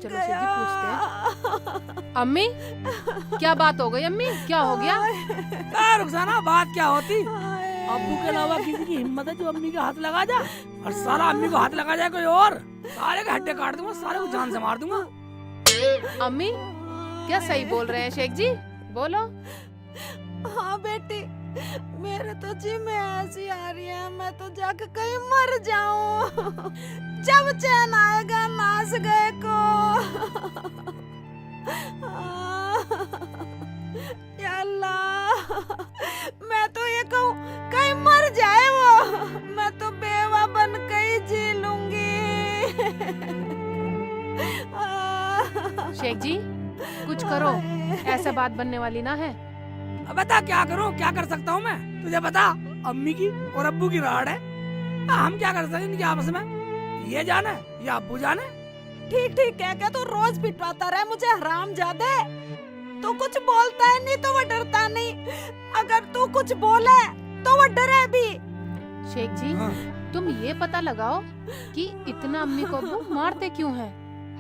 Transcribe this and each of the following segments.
चलो शेख जी पूछते हैं। अम्मी क्या बात हो गई? अम्मी क्या हो गया? रुखसाना बात क्या होती? अब्बू के अलावा किसी की हिम्मत है जो अम्मी के हाथ लगा जा? और सारा अम्मी को हाथ लगा जाए कोई और, सारे के हड्डे काट दूंगा, सारे को जान से मार दूंगा। अम्मी क्या सही बोल रहे हैं शेख जी? बोलो। हाँ बेटी, मेरे तो जी में ऐसी आ रही है, मैं तो जाके कहीं मर जाऊं। जब चैन आएगा नाच गए को। या अल्लाह, मैं तो ये कहूँ कहीं मर जाए वो, मैं तो बेवा बन के ही जी लूंगी। शेख जी कुछ करो, ऐसा बात बनने वाली ना है। अब बता क्या करूं, क्या कर सकता हूं मैं? तुझे बता, अम्मी की और अब्बू की राड़ है, हम क्या कर सकते हैं इनकी आपस में? ये जाने या अब्बू जाने। ठीक ठीक कह के तू रोज पिटवाता रहे मुझे, हरामजादे। तू कुछ बोलता है नहीं तो वो डरता नहीं, अगर तू कुछ बोले तो वो डरे भी। शेख जी हाँ। तुम ये पता लगाओ कि इतना अम्मी को अब्बू मारते क्यों हैं।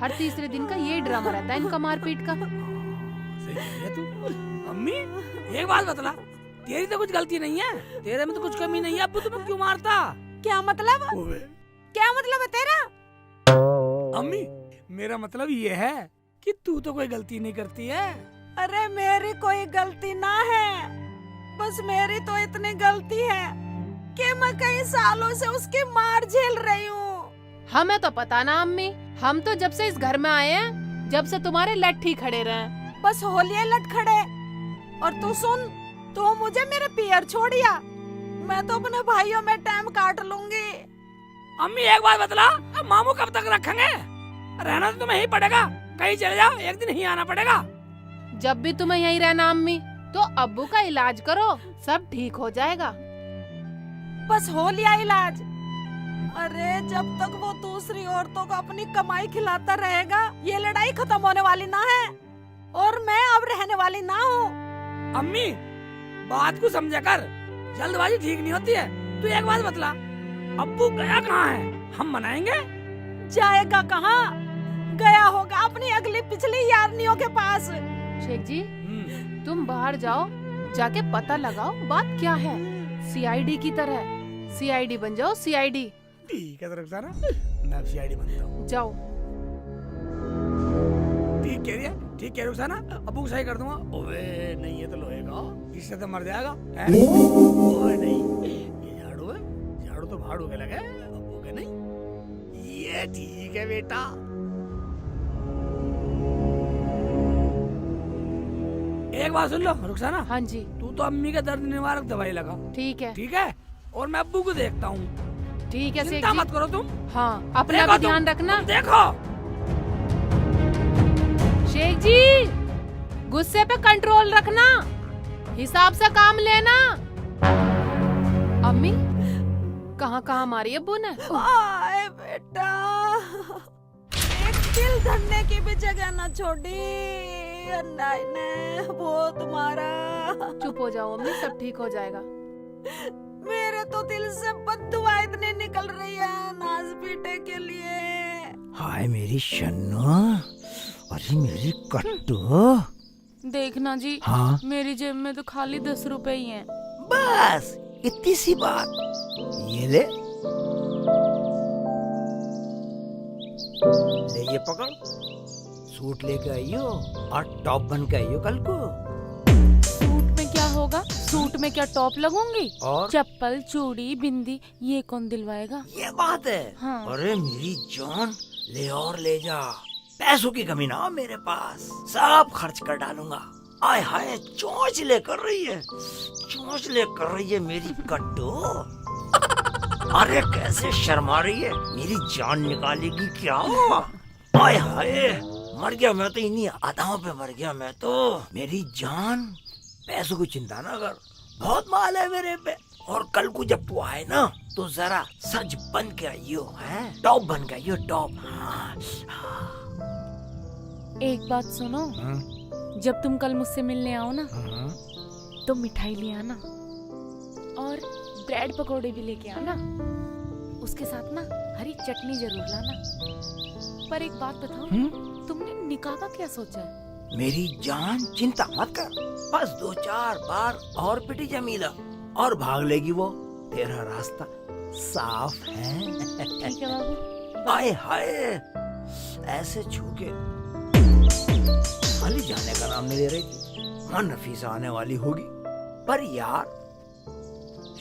हर तीसरे दिन का ये ड्रामा रहता है इनका मारपीट का। सही कह रही है तू। अम्मी एक बात बतला, तेरी तो कुछ गलती नहीं है, तेरे में तो कुछ कमी नहीं है, अब्बू तुम्हें क्यों मारता? क्या मतलब? क्या मतलब है तेरा? अम्मी मेरा मतलब ये है कि तू तो कोई गलती नहीं करती है। अरे मेरी कोई गलती ना है, बस मेरी तो इतनी गलती है कि मैं कई सालों से उसकी मार झेल रही हूँ। हमें तो पता ना अम्मी, हम तो जब से इस घर में आए हैं, जब से तुम्हारे लट्ठी खड़े रहे। बस होलिया लट खड़े। और तू सुन, तू मुझे मेरे पियर छोड़िया, मैं तो अपने भाइयों में टाइम काट लूंगी। अम्मी एक बात बतला, अब मामू कब तक रखेंगे? रहना तो तुम्हें ही पड़ेगा, कहीं चले जाओ, एक दिन ही आना पड़ेगा। जब भी तुम्हें यहीं रहना अम्मी, तो अब्बू का इलाज करो, सब ठीक हो जाएगा। बस हो लिया इलाज। अरे जब तक वो दूसरी औरतों को अपनी कमाई खिलाता रहेगा, ये लड़ाई खत्म होने वाली ना है, और मैं अब रहने वाली ना हूँ। अम्मी बात को समझा कर, जल्दबाजी ठीक नहीं होती है। तू एक बात बतला, अब्बू गया कहाँ है? हम मनाएंगे। जाएगा कहाँ? गया होगा अपनी अगली पिछली यारनियों के पास। शेख जी तुम बाहर जाओ, जाके पता लगाओ बात क्या है। सीआईडी की तरह सीआईडी बन जाओ, सीआईडी। ठीक है रुखसाना, मैं सीआईडी बनता हूँ। जाओ। ठीक कह रही है, ठीक कह रुखसाना, अब्बू को सही कर दूंगा। ओए नहीं ये तो लोहे का, इससे तो मर जाएगा। ओए नहीं, ये झाड़ू है, झाड़ू तो भाड़ू के लगे, अब्बू के नहीं। ये ठीक है बेटा। एक बात सुन लो रुखसाना। हाँ जी तू तो अम्मी के दर्द निवारक दवाई लगा, ठीक है। ठीक है? और मैं अब्बू को देखता हूँ। ठीक है शेख चिंता जी। मत करो तुम। हाँ अपना देखो भी ध्यान रखना। तुम देखो। शेख जी गुस्से पे कंट्रोल रखना, हिसाब से काम लेना। अम्मी कहाँ कहाँ मारी अब्बू ने? आए बेटा, एक दिल धरने की भी जगह न छोड़ी अल्लाह ने, वो तुम्हारा। चुप हो जाओ अम्मी, सब ठीक हो जाएगा। मेरे तो दिल से बद्दुआ इतनी निकल रही है नाज पीटे के लिए। हाय मेरी शन्नो, अरे मेरी कट्टू। देखना जी, हाँ मेरी जेब में तो खाली 10 रुपए ही हैं। बस इतनी सी बात, ये ले ये पकड़, सूट लेके आइयो और टॉप बन के आइयो कल को। सूट में क्या होगा? सूट में क्या टॉप लगूंगी? और चप्पल चूड़ी बिंदी ये कौन दिलवाएगा? ये बात है। हाँ। अरे मेरी जान, ले और ले जा, पैसों की कमी ना हो मेरे पास, सब खर्च कर डालूंगा। आय हाय चोंचले कर रही है, चोंचले कर रही है मेरी कट्टू। अरे कैसे शर्मा रही है, मेरी जान निकालेगी क्या? आय हाय मर गया मैं तो, इन्हीं अदाओं पे मर गया मैं तो। मेरी जान पैसों की चिंता ना कर, बहुत माल है मेरे पे। और कल को जब तू आए ना तो जरा सज बन के आइयो, है टॉप बन के आइयो, टॉप। एक बात सुनो, जब तुम कल मुझसे मिलने आओ ना, तो मिठाई ले आना और ब्रेड पकोड़े भी लेके आना, उसके साथ ना हरी चटनी जरूर लाना। पर एक बात बताओ, तुम निकाह का क्या सोचा है? मेरी जान चिंता मत कर, बस 2-4 बार और पिटी जमीला और भाग लेगी वो। तेरा रास्ता साफ है। ठीक है बाबू। आए हाय, ऐसे छू के खाली जाने का नाम नहीं ले रही थी। हाँ, नफीसा आने वाली होगी, पर यार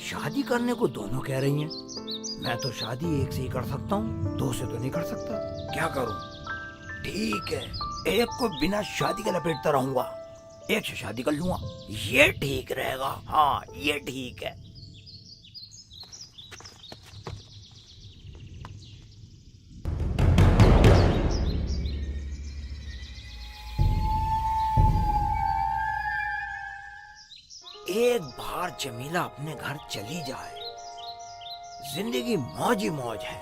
शादी करने को दोनों कह रही हैं। मैं तो शादी एक से ही कर सकता हूँ, 2 से तो नहीं कर सकता। क्या करूँ? ठीक है, एक को बिना शादी के लपेटता रहूंगा, एक से शादी कर लूंगा। ये ठीक रहेगा। हाँ, ये ठीक है। एक बार जमीला अपने घर चली जाए, जिंदगी मौज ही मौज है।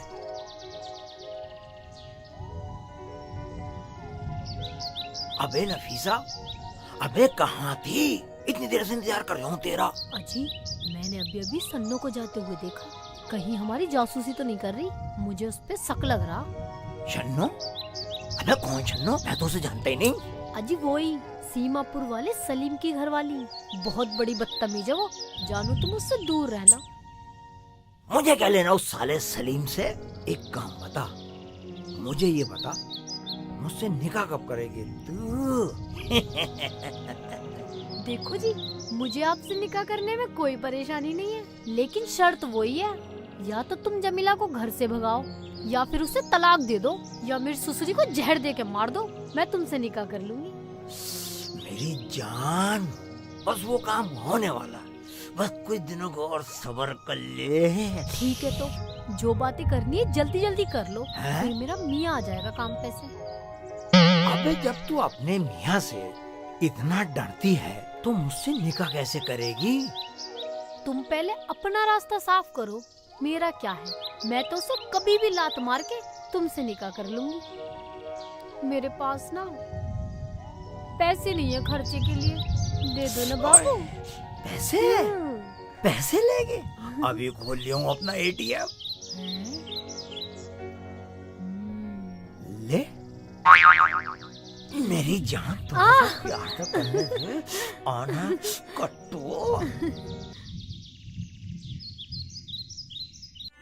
अबे नफीसा, अबे कहाँ थी? इतनी देर से इंतजार कर रहा हूँ तेरा। अजी, मैंने अभी अभी सन्नो को जाते हुए देखा, कहीं हमारी जासूसी तो नहीं कर रही? मुझे उस पे शक लग रहा। शन्नो? अबे कौन शन्नो? मैं तो उसे जानता ही नहीं। अजी वही सीमापुर वाले सलीम की घर वाली, बहुत बड़ी बदतमीज है वो। जानू तुम उससे दूर रहना। मुझे क्या लेना उस साले सलीम से? एक काम बता, मुझे ये बता, मुझसे निकाह कब करेगी तू? देखो जी, मुझे आपसे निकाह करने में कोई परेशानी नहीं है, लेकिन शर्त वही है, या तो तुम जमीला को घर से भगाओ, या फिर उसे तलाक दे दो, या मेरी ससुरी को जहर दे के मार दो। मैं तुमसे निकाह कर लूंगी। मेरी जान, बस वो काम होने वाला, बस कुछ दिनों को और सब्र कर ले। ठीक है, तो जो बातें करनी है जल्दी जल्दी कर लो, हैं? फिर मेरा मियाँ आ जाएगा काम पे से। अबे जब तू अपने मियाँ से इतना डरती है तो मुझसे निकाह कैसे करेगी? तुम पहले अपना रास्ता साफ करो, मेरा क्या है? मैं तो उसे कभी भी लात मार के तुमसे निकाह कर लूंगी। मेरे पास ना पैसे नहीं है खर्चे के लिए, दे दो ना बाबू। पैसे? पैसे लेगे? अभी खोल लिया हूँ अपना ATM। ले मेरी जान, तो प्यार तो करने दे। आना कट्टू।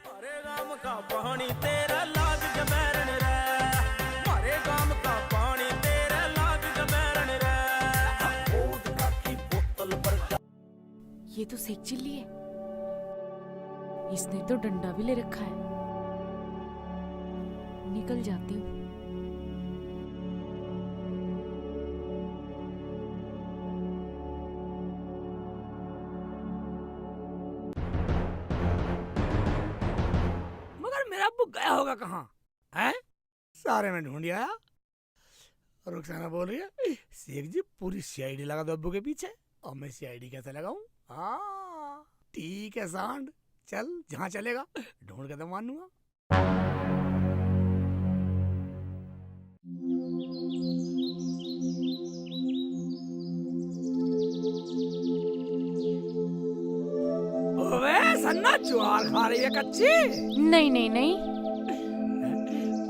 मारे गाम का पानी तेरा लाग जबैरन रे, मारे गाम का पानी तेरा लाग जबैरन रे। वोडका की बोतल पर ये तो सेक चिल्ली है, इसने तो डंडा भी ले रखा है। निकल जाती हूँ। मगर मेरा अब्बू गया होगा कहाँ? हैं? सारे में ढूंढ आया। रुखसाना बोल रही है, शेख जी पूरी CID लगा दो अब्बू के पीछे। और मैं CID कैसे लगाऊं? हाँ ठीक है सांड, चल जहाँ चलेगा ढूंढ के तो मानूंगा। ओए सन्ना, ज्वार खा रही है कच्ची? नहीं नहीं नहीं,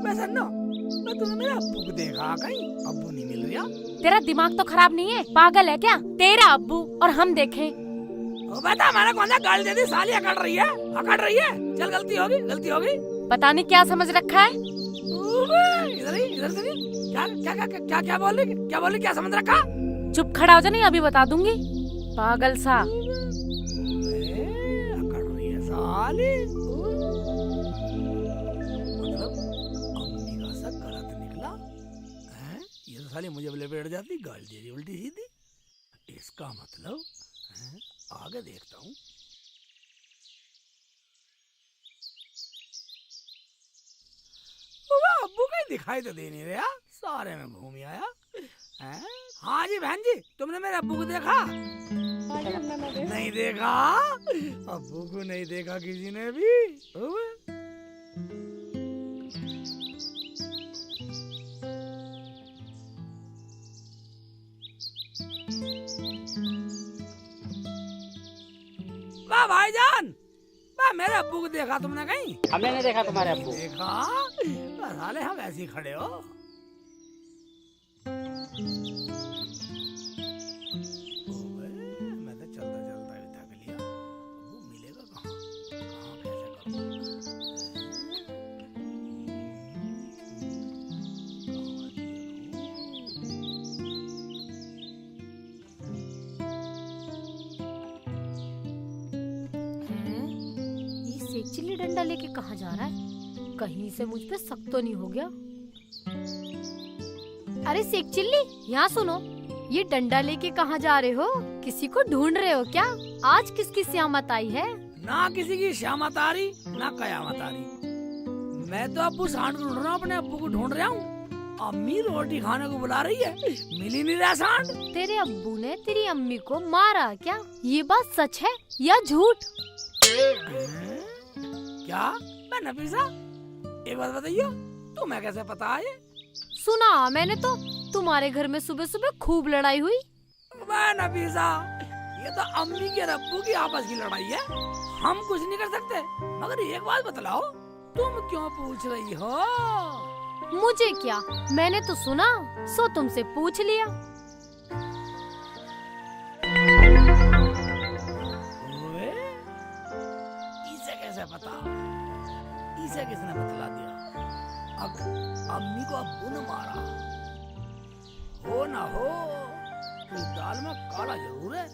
मैं सन्ना, मैं तूने मेरे अब्बू को देखा कहीं? अब्बू नहीं मिल रहा। तेरा दिमाग तो खराब नहीं है? पागल है क्या? तेरा अब्बू और हम देखें? ओ बता, मैंने कौन सा गाली दे दी? साली अकड़ रही है, अकड़ रही है। चल गलती होगी, गलती होगी। पता नहीं क्या समझ रखा है। इधर ही, इधर से नहीं। क्या क्या क्या क्या क्या बोल रही? क्या बोल रही? क्या समझ रखा? चुप खड़ा हो जा, नहीं अभी बता दूंगी। पागल सा। अकड़ रही है साली। मतलब अम्मी का सा गलत निकला है? ये तो साली मुझे बैठ जाती, गाली दे रही उल्टी सीधी। इसका मतलब है, आगे देखता हूँ। अब्बू कहीं दिखाई तो दे नहीं रहा, सारे में घूम आया हैं? हाँ जी बहन जी, तुमने मेरे अब्बू को देखा? नहीं देखा? अब्बू को नहीं देखा किसी ने भी? ओए। वाह भाईजान, वाह मेरे अब्बू को देखा तुमने कहीं? हमने नहीं देखा तुम्हारे अब्बू। देखा? साले हम ऐसे ही खड़े हो। चिल्ली डंडा लेके कहाँ जा रहा है? कहीं से मुझ पे शक तो नहीं हो गया? अरे शेख चिल्ली, यहाँ सुनो, ये डंडा लेके कहाँ जा रहे हो? किसी को ढूंढ रहे हो क्या? आज किसकी श्यामत आई है? ना किसी की श्यामत आ रही ना कयामत आ रही। मैं तो अब्बू सांड को ढूंढ रहा हूँ, अपने अब्बू को ढूंढ रहा हूँ। अम्मी रोटी खाने को बुला रही है, मिल ही नहीं रहा सांड। तेरे अब्बू ने तेरी अम्मी को मारा क्या? ये बात सच है या झूठ? क्या? मैं नफीसा, एक बात बताइए, तुम्हें कैसे पता है? सुना मैंने तो, तुम्हारे घर में सुबह सुबह खूब लड़ाई हुई। मैं नफीसा, ये तो अम्मी के और अब्बू की आपस की लड़ाई है, हम कुछ नहीं कर सकते। मगर एक बात बतलाओ, तुम क्यों पूछ रही हो? मुझे क्या, मैंने तो सुना, सो तुमसे पूछ लिया। ओए, इसे कैसे पता? इसे किसने बतला दिया? अब अम्मी को अब्बू ने मारा हो ना हो, इस दाल में काला जरूर है।